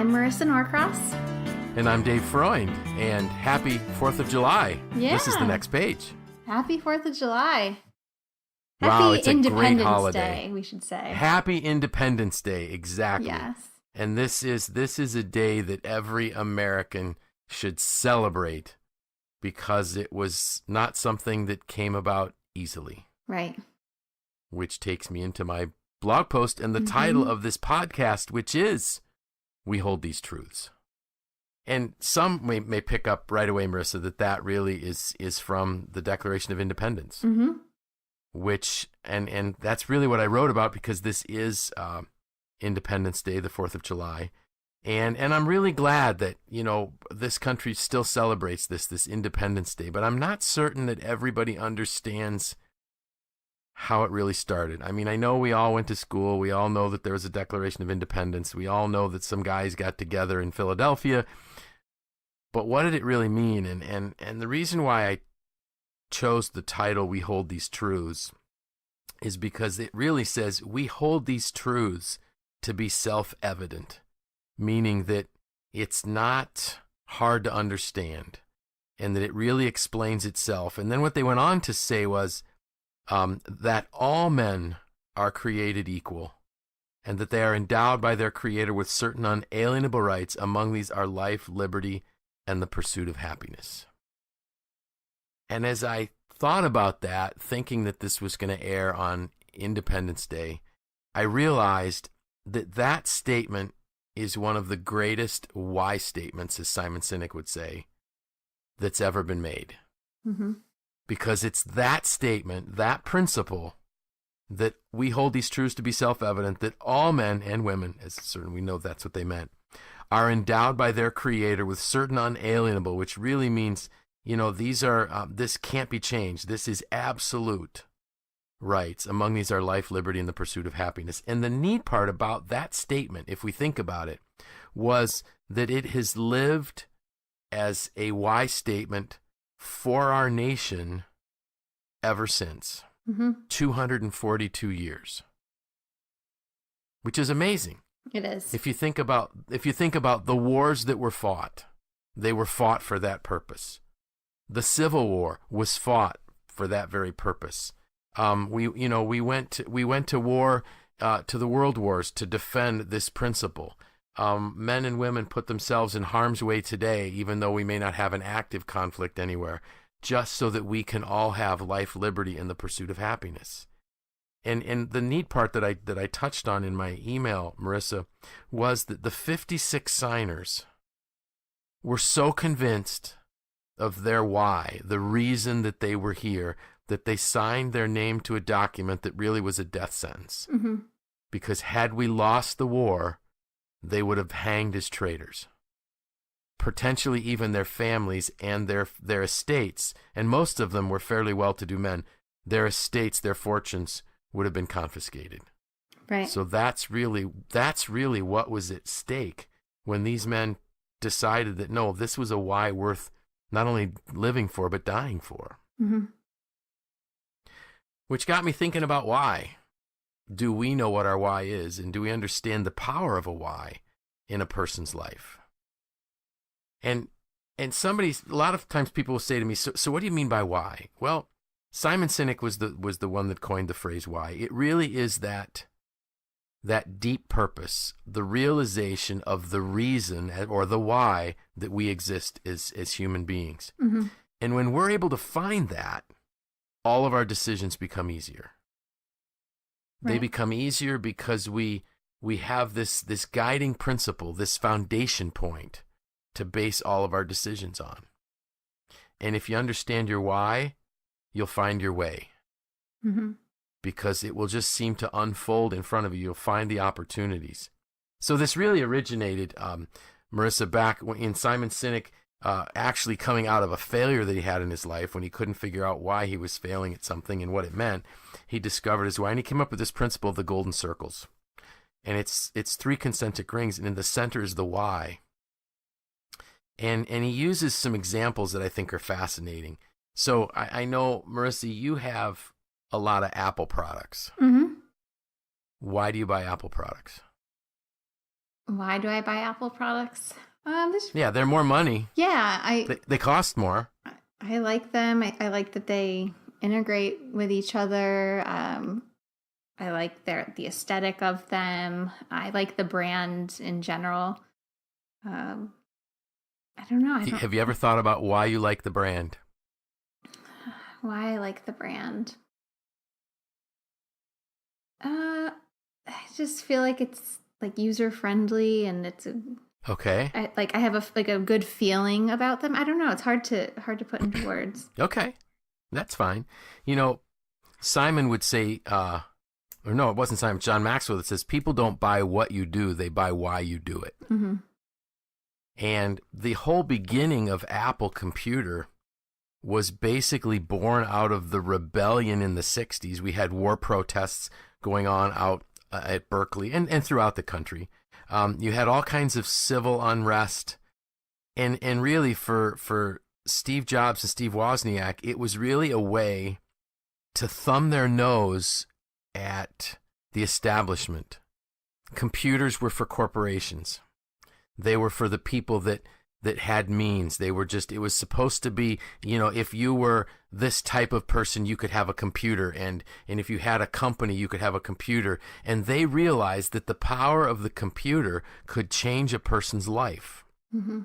I'm Marisa Norcross. And I'm Dave Freund, and happy 4th of July. Yeah. This is the next page. Happy 4th of July. Wow, Happy it's a Independence great holiday. Day, we should say. Happy Independence Day, exactly. Yes. And this is a day that every American should celebrate because it was not something that came about easily. Right. Which takes me into my blog post and the title of this podcast, which is We Hold These Truths. And some may pick up right away, Marisa, that really is from the Declaration of Independence, which, and that's really what I wrote about because this is Independence Day, the 4th of July. And I'm really glad that, you know, this country still celebrates this Independence Day, but I'm not certain that everybody understands how it really started. I mean, I know we all went to school. We all know that there was a Declaration of Independence. We all know that some guys got together in Philadelphia. But what did it really mean? And the reason why I chose the title, We Hold These Truths, is because it really says we hold these truths to be self-evident, meaning that it's not hard to understand and that it really explains itself. And then what they went on to say was, that all men are created equal and that they are endowed by their Creator with certain unalienable rights. Among these are life, liberty, and the pursuit of happiness. And as I thought about that, thinking that this was going to air on Independence Day, I realized that statement is one of the greatest why statements, as Simon Sinek would say, that's ever been made. Because it's that statement, that principle, that we hold these truths to be self-evident, that all men and women, as certainly we know that's what they meant, are endowed by their Creator with certain unalienable, which really means, you know, these are, this can't be changed. This is absolute rights. Among these are life, liberty, and the pursuit of happiness. And the neat part about that statement, if we think about it, was that it has lived as a why statement for our nation ever since. 242 years, which is amazing. It is. If you think about the wars that were fought, they were fought for that purpose. The Civil War was fought for that very purpose. We went to war, to the World Wars to defend this principle. Men and women put themselves in harm's way today, even though we may not have an active conflict anywhere, just so that we can all have life, liberty, and the pursuit of happiness. And the neat part that I touched on in my email, Marisa, was that the 56 signers were so convinced of their why, the reason that they were here, that they signed their name to a document that really was a death sentence. Because had we lost the war, they would have hanged as traitors. Potentially even their families and their estates, and most of them were fairly well-to-do men, their estates, their fortunes would have been confiscated. Right. So that's really what was at stake when these men decided that, no, this was a why worth not only living for, but dying for. Which got me thinking about why. Do we know what our why is, and do we understand the power of a why in a person's life? And a lot of times people will say to me, so what do you mean by why? Well, Simon Sinek was the one that coined the phrase why. It really is that deep purpose, the realization of the reason or the why that we exist as human beings. And when we're able to find that, all of our decisions become easier. Right. They become easier because we have this guiding principle, this foundation point to base all of our decisions on. And if you understand your why, you'll find your way. Because it will just seem to unfold in front of you. You'll find the opportunities. So this really originated, Marisa, back in Simon Sinek actually coming out of a failure that he had in his life when he couldn't figure out why he was failing at something and what it meant. He discovered his why, and he came up with this principle of the golden circles. And it's 3 concentric rings, and in the center is the why. And he uses some examples that I think are fascinating. So I know, Marisa, you have a lot of Apple products. Why do you buy Apple products? Why do I buy Apple products? Yeah, they're more money. Yeah, They cost more. I like them. I like that they integrate with each other. I like the aesthetic of them. I like the brand in general. I don't know. Have you ever thought about why you like the brand? Why I like the brand? I just feel like it's like user friendly and it's Okay. I have a good feeling about them. I don't know. It's hard to put into words. Okay. That's fine. You know, Simon would say, or no, it wasn't Simon, John Maxwell that says, people don't buy what you do, they buy why you do it. Mm-hmm. And the whole beginning of Apple Computer was basically born out of the rebellion in the 60s. We had war protests going on out at Berkeley and throughout the country. You had all kinds of civil unrest. And really for Steve Jobs and Steve Wozniak, it was really a way to thumb their nose at the establishment. Computers were for corporations. They were for the people that had means. They were just, it was supposed to be, you know, if you were this type of person, you could have a computer. And if you had a company, you could have a computer. And they realized that the power of the computer could change a person's life. Mm-hmm.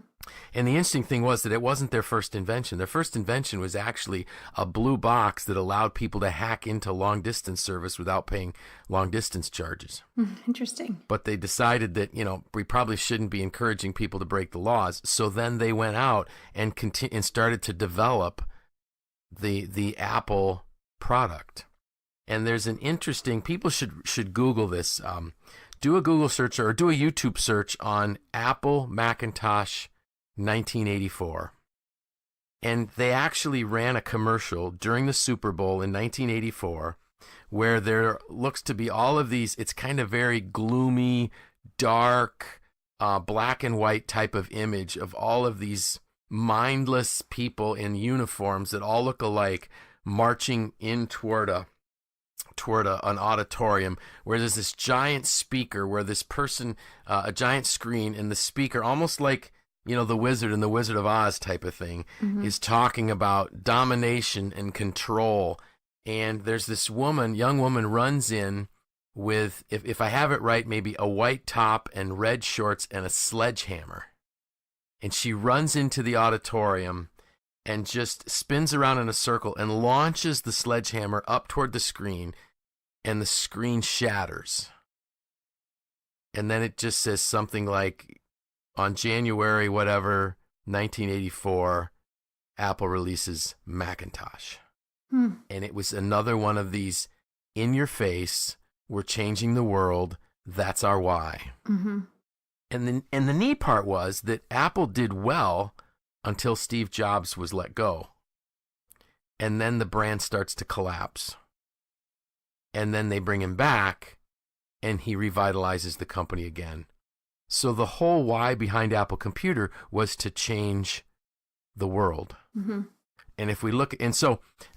And the interesting thing was that it wasn't their first invention. Their first invention was actually a blue box that allowed people to hack into long distance service without paying long distance charges. Interesting. But they decided that, you know, we probably shouldn't be encouraging people to break the laws. So then they went out and started to develop the Apple product. And there's an interesting, people should Google this. Do a Google search or do a YouTube search on Apple Macintosh 1984. And they actually ran a commercial during the Super Bowl in 1984 where there looks to be all of these, it's kind of very gloomy, dark, black and white type of image of all of these mindless people in uniforms that all look alike marching in toward an auditorium where there's this giant speaker where this person, a giant screen, and the speaker, almost like, you know, the Wizard and the Wizard of Oz type of thing, is talking about domination and control. And there's this young woman runs in with, if I have it right, maybe a white top and red shorts and a sledgehammer. And she runs into the auditorium and just spins around in a circle and launches the sledgehammer up toward the screen, and the screen shatters. And then it just says something like, on January, whatever, 1984, Apple releases Macintosh. And it was another one of these, in your face, we're changing the world, that's our why. Mm-hmm. And the neat part was that Apple did well until Steve Jobs was let go. And then the brand starts to collapse. And then they bring him back, and he revitalizes the company again. So the whole why behind Apple Computer was to change the world. Mm-hmm. And if we look, and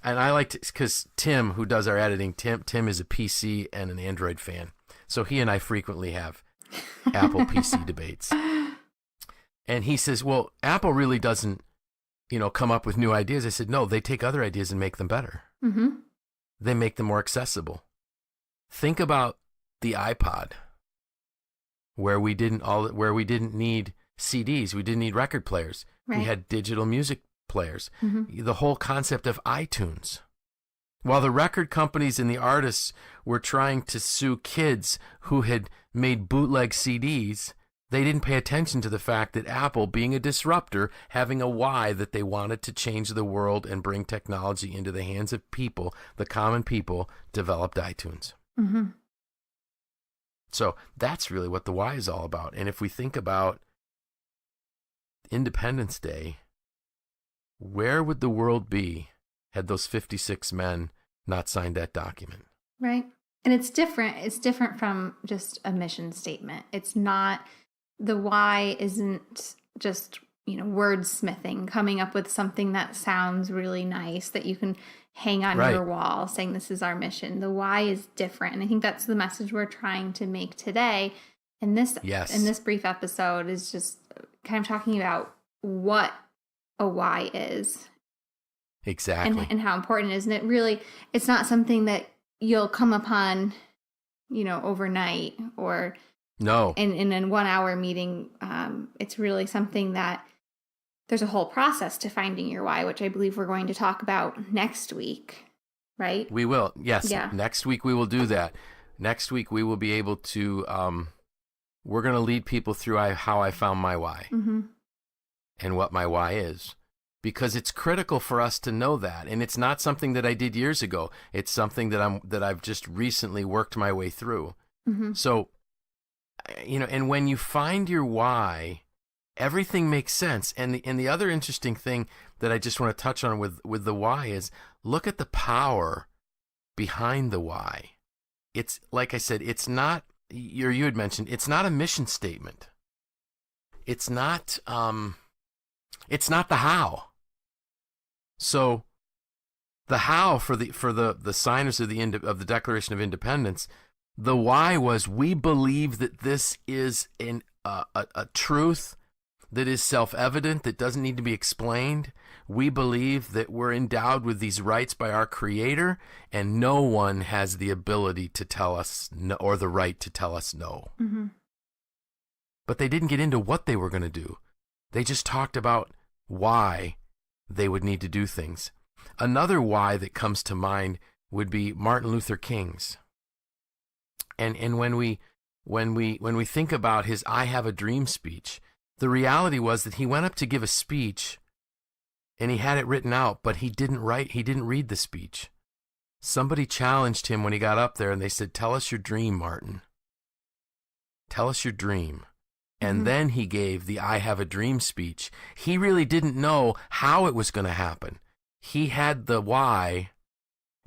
I like to, because Tim, who does our editing, Tim is a PC and an Android fan. So he and I frequently have Apple PC debates. And he says, well, Apple really doesn't, you know, come up with new ideas. I said, no, they take other ideas and make them better. Mm-hmm. They make them more accessible. Think about the iPod, where we didn't need CDs, we didn't need record players. Right. We had digital music players. Mm-hmm. The whole concept of iTunes. While the record companies and the artists were trying to sue kids who had made bootleg CDs, they didn't pay attention to the fact that Apple, being a disruptor, having a why that they wanted to change the world and bring technology into the hands of people, the common people, developed iTunes. Mm-hmm. So that's really what the why is all about. And if we think about Independence Day, where would the world be had those 56 men not signed that document? Right. And it's different. It's different from just a mission statement. It's not, the why isn't just, you know, wordsmithing, coming up with something that sounds really nice that you can hang on Right. your wall saying this is our mission. The why is different. And I think that's the message we're trying to make today And this Yes. in this brief episode is just kind of talking about what a why is. Exactly. And how important it is. And it really, it's not something that you'll come upon, overnight or No. in a 1 hour meeting. It's really something that there's a whole process to finding your why, which I believe we're going to talk about next week, right? We will. Yes. Yeah. Next week we will do that. Next week we will be able to, we're going to lead people through how I found my why and what my why is. Because it's critical for us to know that, and it's not something that I did years ago. It's something that I've just recently worked my way through. So, and when you find your why, everything makes sense. And the other interesting thing that I just want to touch on with the why is look at the power behind the why. It's like I said, it's not. You had mentioned it's not a mission statement. It's not. It's not the how. So, the how for the signers of the Declaration of Independence, the why was we believe that this is a truth that is self-evident, that doesn't need to be explained. We believe that we're endowed with these rights by our Creator, and no one has the ability to tell us no, or the right to tell us no. But they didn't get into what they were going to do. They just talked about why they would need to do things. Another why that comes to mind would be Martin Luther King's. And when we think about his "I Have a Dream" speech, the reality was that he went up to give a speech and he had it written out, but he didn't read the speech. Somebody challenged him when he got up there and they said, "Tell us your dream, Martin. Tell us your dream." And then he gave the "I Have a Dream" speech. He really didn't know how it was going to happen. He had the why.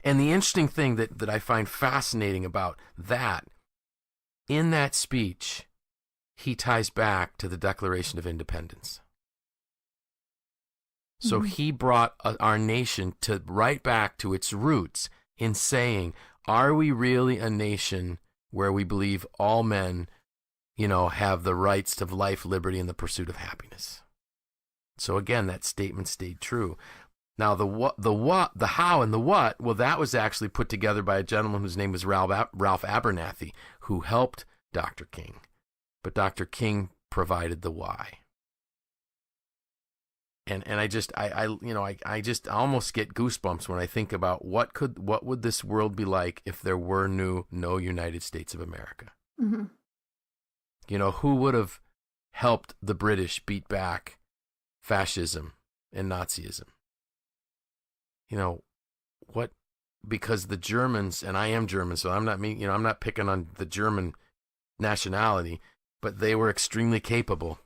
And the interesting thing that I find fascinating about that, in that speech, he ties back to the Declaration of Independence. So he brought our nation right back to its roots in saying, are we really a nation where we believe all men have the rights to life, liberty, and the pursuit of happiness? So again, that statement stayed true. Now, the how, and the what, well, that was actually put together by a gentleman whose name was Ralph Abernathy, who helped Dr. King. But Dr. King provided the why. And I just almost get goosebumps when I think about what would this world be like if there were no United States of America. Who would have helped the British beat back fascism and Nazism? Because the Germans, and I am German, so I'm not picking on the German nationality, but they were extremely capable,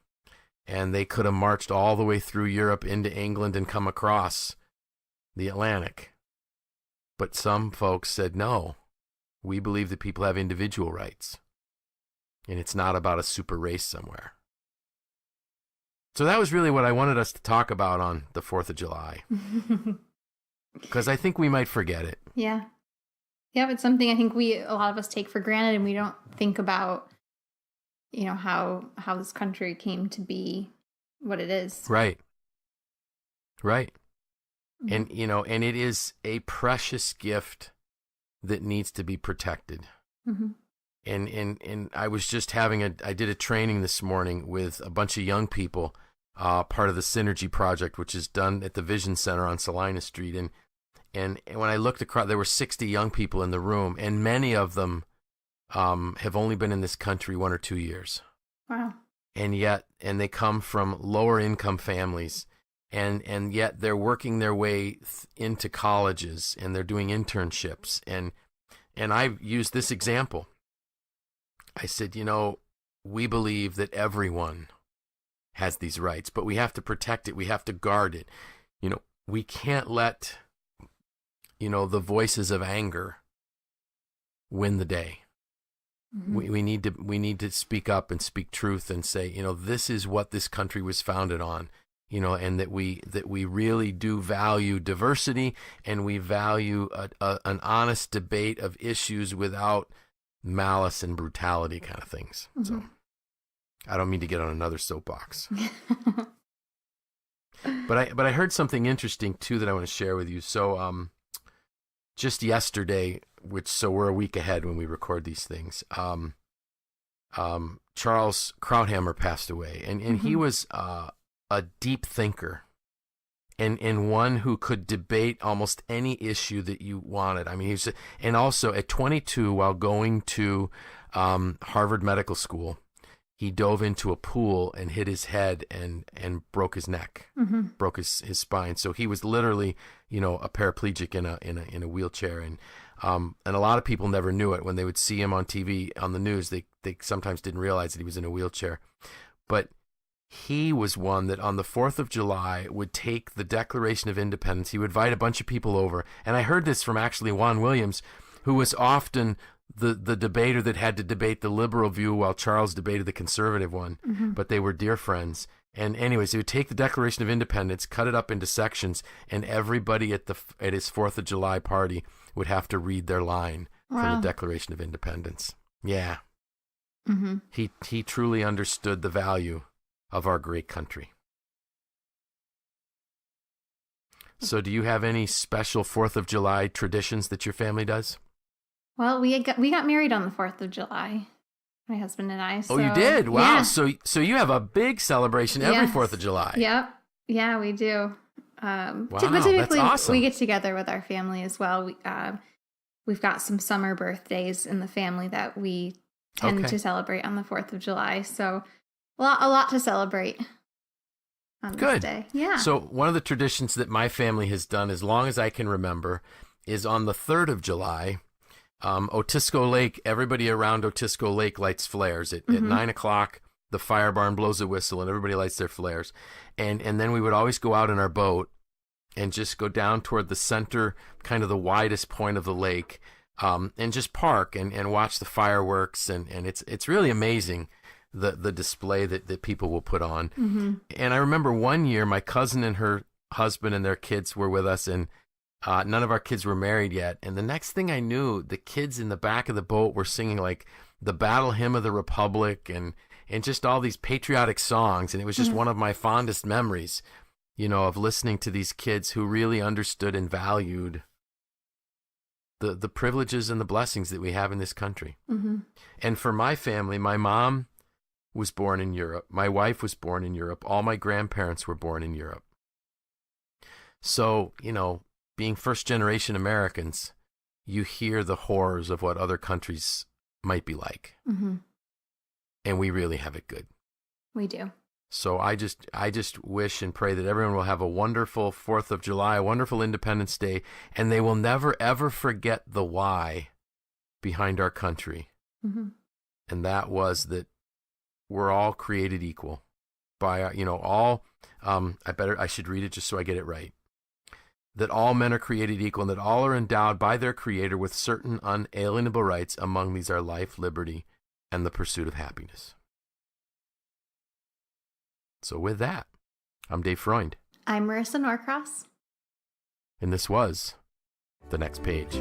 and they could have marched all the way through Europe into England and come across the Atlantic. But some folks said, no, we believe that people have individual rights. And it's not about a super race somewhere. So that was really what I wanted us to talk about on the 4th of July. Because I think we might forget it. Yeah. Yeah, it's something I think a lot of us take for granted, and we don't think about, how this country came to be what it is. Right. And, and it is a precious gift that needs to be protected. And I was just I did a training this morning with a bunch of young people, part of the Synergy Project, which is done at the Vision Center on Salina Street. And when I looked across, there were 60 young people in the room, and many of them have only been in this country 1 or 2 years. Wow. And they come from lower income families, and yet they're working their way into colleges, and they're doing internships. And I've used this example. I said, we believe that everyone has these rights, but we have to protect it. We have to guard it. We can't let, the voices of anger win the day. We need to speak up and speak truth and say, this is what this country was founded on, and that we really do value diversity, and we value an honest debate of issues without malice and brutality kind of things. So I don't mean to get on another soapbox. But I heard something interesting too that I want to share with you. So just yesterday, so we're a week ahead when we record these things. Charles Krauthammer passed away, and he was a deep thinker, and one who could debate almost any issue that you wanted. I mean, and also at 22, while going to Harvard Medical School, he dove into a pool and hit his head and broke his neck, broke his spine. So he was literally, a paraplegic in a wheelchair. And a lot of people never knew it. When they would see him on TV, on the news, they sometimes didn't realize that he was in a wheelchair. But he was one that on the 4th of July would take the Declaration of Independence. He would invite a bunch of people over. And I heard this from actually Juan Williams, who was often the debater that had to debate the liberal view while Charles debated the conservative one. But they were dear friends. And anyways, he would take the Declaration of Independence, cut it up into sections, and everybody at his 4th of July party would have to read their line from the Declaration of Independence. Yeah. He truly understood the value of our great country. So do you have any special 4th of July traditions that your family does? Well, we got married on the 4th of July, my husband and I. So, oh, you did? Wow. Yeah. So you have a big celebration every 4th of July. Yep. Yeah, we do. Wow, but typically that's awesome. We get together with our family as well. We've got some summer birthdays in the family that we tend to celebrate on the 4th of July. So a lot to celebrate on this day. Yeah. So one of the traditions that my family has done as long as I can remember is on the 3rd of July, Otisco Lake, everybody around Otisco Lake lights flares. At 9 o'clock, the fire barn blows a whistle and everybody lights their flares. And then we would always go out in our boat and just go down toward the center, kind of the widest point of the lake, and just park and watch the fireworks. And it's really amazing, the display that people will put on. And I remember one year my cousin and her husband and their kids were with us, and none of our kids were married yet. And the next thing I knew, the kids in the back of the boat were singing like the Battle Hymn of the Republic and just all these patriotic songs. And it was just one of my fondest memories, of listening to these kids who really understood and valued the privileges and the blessings that we have in this country. And for my family, my mom was born in Europe. My wife was born in Europe. All my grandparents were born in Europe. So, being first-generation Americans, you hear the horrors of what other countries might be like. And we really have it good. We do. So I just wish and pray that everyone will have a wonderful 4th of July, a wonderful Independence Day, and they will never, ever forget the why behind our country. And that was that we're all created equal by, all, I should read it just so I get it right. That all men are created equal, and that all are endowed by their Creator with certain unalienable rights. Among these are life, liberty, and the pursuit of happiness. So with that, I'm Dave Freund. I'm Marisa Norcross. And this was The Next Page.